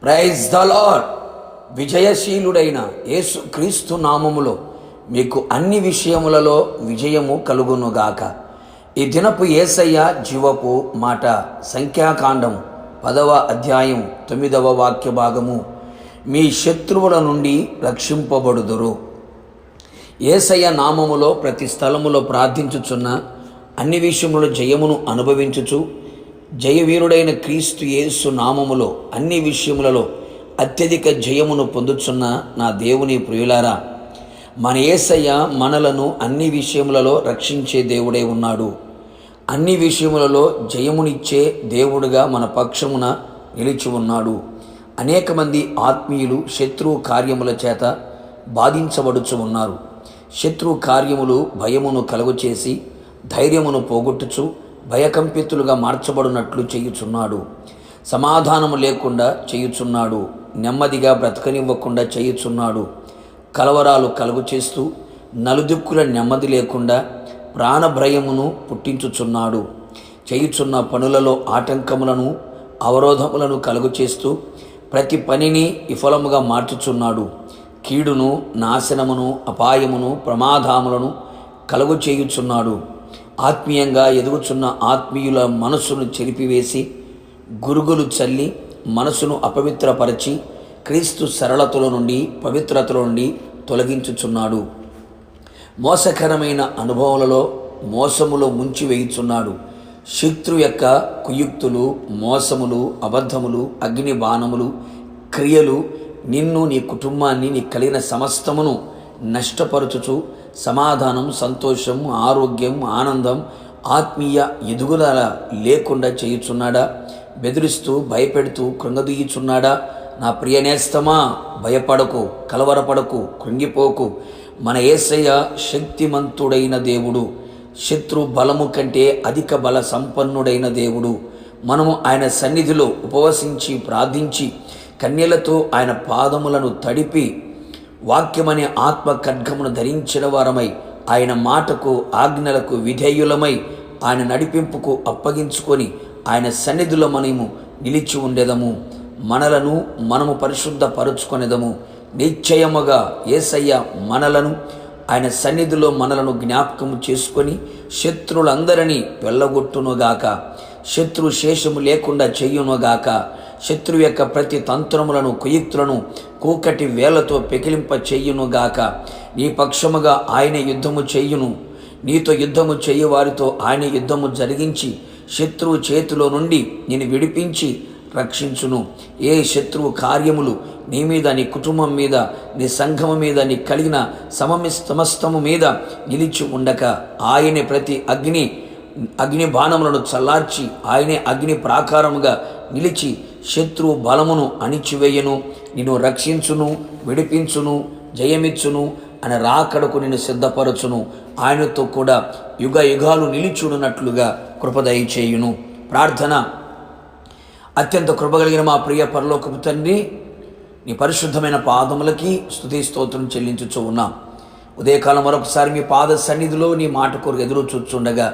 Praise the lord. విజయశీలుడైన యేసు క్రీస్తు నామములో మీకు అన్ని విషయములలో విజయము కలుగునుగాక. ఈ దినపు యేసయ్య జీవపు మాట సంఖ్యాకాండం 10వ అధ్యాయం 9వ వాక్య భాగము. మీ శత్రువుల నుండి రక్షింపబడుదురు. యేసయ్య నామములో ప్రతి స్థలములో ప్రార్థించుచున్న, అన్ని విషయములో జయమును అనుభవించుచు, జయవీరుడైన క్రీస్తు యేసు నామములో అన్ని విషయములలో అత్యధిక జయమును పొందుచున్న నా దేవుని ప్రియులారా, మన యేసయ్య మనలను అన్ని విషయములలో రక్షించే దేవుడే ఉన్నాడు. అన్ని విషయములలో జయమునిచ్చే దేవుడుగా మన పక్షమున నిలిచి ఉన్నాడు. అనేక మంది ఆత్మీయులు శత్రువు కార్యముల చేత బాధించబడుచు ఉన్నారు. శత్రువు కార్యములు భయమును కలుగచేసి ధైర్యమును పోగొట్టుచు భయకంపితులుగా మార్చబడినట్లు చేయుచున్నాడు. సమాధానము లేకుండా చేయుచున్నాడు. నెమ్మదిగా బ్రతకనివ్వకుండా చేయుచున్నాడు. కలవరాలు కలుగు చేస్తూ నలుదిక్కుల నెమ్మది లేకుండా ప్రాణభయమును పుట్టించుచున్నాడు. చేయుచున్న పనులలో ఆటంకములను అవరోధములను కలుగు చేస్తూ ప్రతి పనిని విఫలముగా మార్చుచున్నాడు. కీడును, నాశనమును, అపాయమును, ప్రమాదములను కలుగు చేయుచున్నాడు. ఆత్మీయంగా ఎదుగుచున్న ఆత్మీయుల మనస్సును చెరిపివేసి గురుగులు చల్లి మనసును అపవిత్రపరచి క్రీస్తు సరళతలో నుండి పవిత్రతలో నుండి తొలగించుచున్నాడు. మోసకరమైన అనుభవాలలో మోసములో ముంచి వేయుచున్నాడు. శత్రు యొక్క కుయుక్తులు, మోసములు, అబద్ధములు, అగ్ని బాణములు, క్రియలు నిన్ను, నీ కుటుంబాన్ని, నీ కలిగిన సమస్తమును నష్టపరచుచు సమాధానం, సంతోషం, ఆరోగ్యం, ఆనందం, ఆత్మీయ ఎదుగుదల లేకుండా చేయుచున్నాడా? బెదిరిస్తూ భయపెడుతూ కృంగదీయుచున్నాడా? నా ప్రియనేస్తమా, భయపడకు, కలవరపడకు, కృంగిపోకు. మన యేసయ్య శక్తిమంతుడైన దేవుడు, శత్రు బలము కంటే అధిక బల సంపన్నుడైన దేవుడు. మనము ఆయన సన్నిధిలో ఉపవసించి ప్రార్థించి కన్యలతో ఆయన పాదములను తడిపి వాక్యమనే ఆత్మ ఖడ్గమును ధరించిన వారమై ఆయన మాటకు ఆజ్ఞలకు విధేయులమై ఆయన నడిపింపుకు అప్పగించుకొని ఆయన సన్నిధిలో మనము నిలిచి ఉండేదము. మనలను మనము పరిశుద్ధపరుచుకొనేదము. నిశ్చయముగా యేసయ్య మనలను ఆయన సన్నిధిలో మనలను జ్ఞాపకము చేసుకొని శత్రువులందరినీ వెళ్ళగొట్టునుగాక. శత్రు శేషము లేకుండా చెయ్యునుగాక. శత్రువు యొక్క ప్రతి తంత్రములను, కుయుక్తులను కూకటి వేలతో పెకిలింప చెయ్యునుగాక. నీ పక్షముగా ఆయన యుద్ధము చెయ్యును. నీతో యుద్ధము చెయ్యి వారితో ఆయన యుద్ధము జరిగించి శత్రువు చేతిలో నుండి నేను విడిపించి రక్షించును. ఏ శత్రువు కార్యములు నీ మీద, నీ కుటుంబం మీద, నీ సంఘము మీద, నీ కలిగిన సమస్తము మీద నిలిచి ఉండక ఆయనే ప్రతి అగ్ని బాణములను చల్లార్చి ఆయనే అగ్ని ప్రాకారముగా నిలిచి శత్రువు బలమును అణిచివేయను, నిన్ను రక్షించును, విడిపించును, జయమిచ్చును, అని రాకడకు నిన్ను సిద్ధపరచును. ఆయనతో కూడా యుగ యుగాలు నిలిచుడునట్లుగా కృపదయ చేయును. ప్రార్థన. అత్యంత కృపగలిగిన మా ప్రియ పరలోకపు తండ్రి, నీ పరిశుద్ధమైన పాదములకి స్తుతి స్తోత్రం చెల్లించుచూ ఉన్నాం. ఉదయకాలం మరొకసారి మీ పాద సన్నిధిలో నీ మాట కొరకు ఎదురు చూచుండగా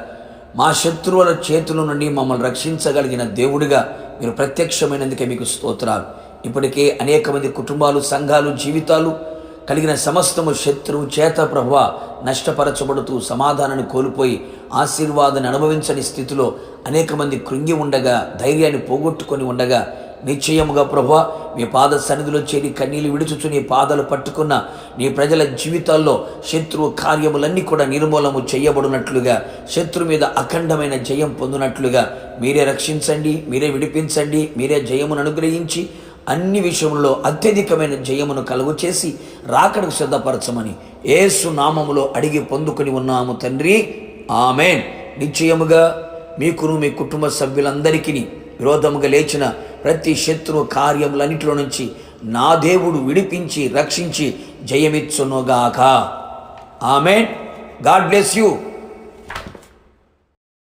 మా శత్రువుల చేతుల నుండి మమ్మల్ని రక్షించగలిగిన దేవుడిగా మీరు ప్రత్యక్షమైనందుకే మీకు స్తోత్రాలు. ఇప్పటికే అనేక మంది కుటుంబాలు, సంఘాలు, జీవితాలు కలిగిన సమస్తము శత్రువు చేత ప్రభువా నష్టపరచబడుతూ సమాధానాన్ని కోల్పోయి ఆశీర్వాదాన్ని అనుభవించని స్థితిలో అనేక మంది కృంగి ఉండగా, ధైర్యాన్ని పోగొట్టుకొని ఉండగా నిశ్చయముగా ప్రభువా మీ పాద సన్నిధిలో చేరి కన్నీళ్లు విడుచుచు నీ పాదాలు పట్టుకున్న నీ ప్రజల జీవితాల్లో శత్రువు కార్యములన్నీ కూడా నిర్మూలము చేయబడినట్లుగా, శత్రు మీద అఖండమైన జయం పొందినట్లుగా మీరే రక్షించండి, మీరే విడిపించండి, మీరే జయమును అనుగ్రహించి అన్ని విషయంలో అత్యధికమైన జయమును కలుగు చేసి రాకడకు సిద్ధపరచమని యేసు నామములో అడిగి పొందుకొని ఉన్నాము తండ్రి. ఆమేన్. నిశ్చయముగా మీకును మీ కుటుంబ సభ్యులందరికీ విరోధముగా లేచిన ప్రతి శత్రు కార్యములన్నిటిలో నుంచి నా దేవుడు విడిపించి రక్షించి జయమిచ్చునుగాక. ఆమేన్. God bless you.